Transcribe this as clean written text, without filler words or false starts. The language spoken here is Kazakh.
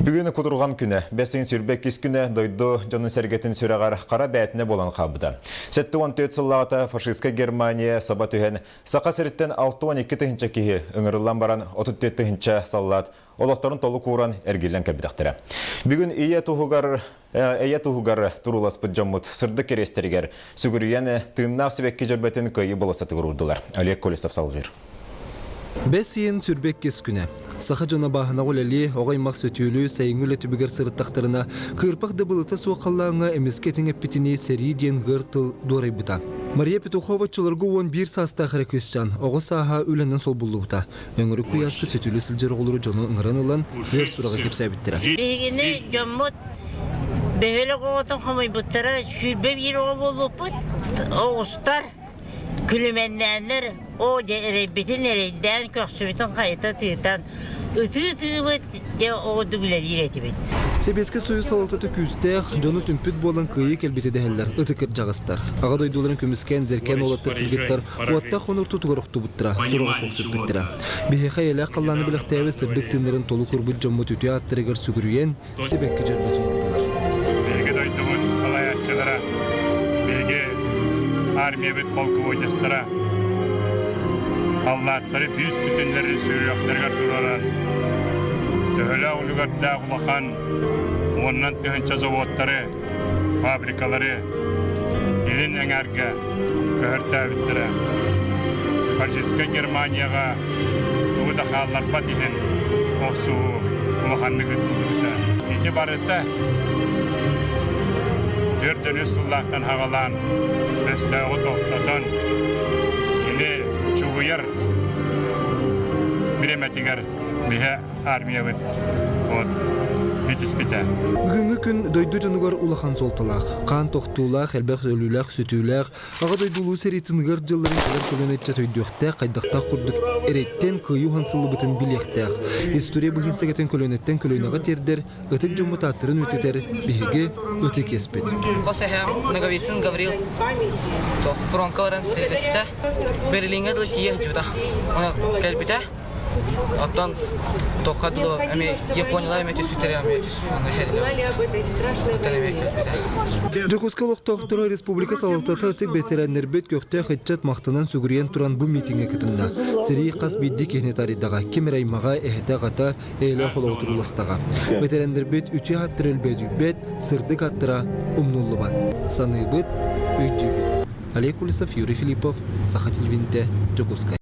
Бүгін кудурган күні, бәсін сүрбек кес күні дойду жонын сәргетін сүрәғар қара бәтіне болан қабыды. Сәтті 14 сыллағыта фашистка Германия саба түйен сақа сәріттен 6-12 тыхынча кейі үңірілан баран 34 тыхынча саллат олықтарын толы куран әргелен кәбідақтыры. Бүгін ие туғығар турулас бұджамыт сырды керестерігер сүгіріен тыңнақ себекке жүрбетін көйі боласаты көрудылар. Олег Колесов салғыр. Бәсиен сүрбек кес күні. Саха жона бахына олали оғаймақ сөтүлі сайыңыл әтібігер сырыттақтарына кырпақ дабылыта суақаллаңа әмескетің әппетіне сәрі ден ғыртыл дорай бұта. Мария Петухова чылырғы он бір саста қыры көсчан, оғы саға өлінен сол бұлы бұта. Өңірі көясқы сөтүлі сілжер оғылыры жоны ұңыран ұлан ер сұраға кеп сәбіттірі. Бегені жоммыт бәвелі қоғытын қомай бұттара шүйбе бір оғы бұт, оғыстар. Külümenler o bütün nereden köksübütün kayıta tığıtan ıtı-ıtı de o düğüler yiretibet. Sebeske soyu salatı küstək, jonu tümpüt bolan kıyı kelbeti dehəller, ıtıkır jağıstar. Ağa doyduların kömüsken derken olattır kılgıttar, uatta xonur tutuğarıqtı buttıra, soruğa soğsuk bittira. Biheqa ele qallanı bilaqtəvi sırdık tınların tolu kurbut jommu tütü attırıgar sügürüyen sebekki jörbetin oldular. Bilgi doyduğun alayatçılara, bilgi armiya bit polkovodistara, sallatları büyüs bütünleri sürüyaklarga duraran, töhöle ulugarda ulakan, ondan tühünçe zavodları, fabrikaları, dilin eŋerge köhörtäbittere. Faşistka Germaniyaga tuğda xallar patihin oqsu ulakanlı gıtıldı. İki barıta dördünü sullaqtan hağalan, östəği toxtatan, kini çuğuyar bir emetigar bihe armiya bit. Бүгінгі күн дойду жанугар улахан солталақ. Қан тоқтулақ, әлбәқ өлілақ, сүтулақ. Аға дойдулу сәретін жылларын көлер көлөнетча төйдіқті, қайдақта құрдық әреттен күйу хансылы бұтын білектәқ. История бұхин сәгетін көлөнеттен көлөнаға тердер, өтік жомыт аттырын өтетер, бігеге өтік еспет. Қосайхам Наговицын Гаврил, фронкаларын сәргісті, Берлинге дұлы кие жүда. Оны кәлбіті. Оттан тоқадылы, әме Япониялар әметес үтері әметес. Жокуска лоқтақтыры республика салықтаты өтік бетерәннер бет көқті қытчат мақтынан сүгірген тұран бұл митинге кітінді. Сірей қас бейді кенетаридаға, кемер аймаға әхеті қата әйлі қолау тұрылыстаға. Бетерәннер бет үте аттыр әлбәді бет, сырдық аттыра ұмнулы бат. Саны бұд, өйді бұд. Олег Колесов, Юрий Филиппов, Саха телевизінде, Жокуска.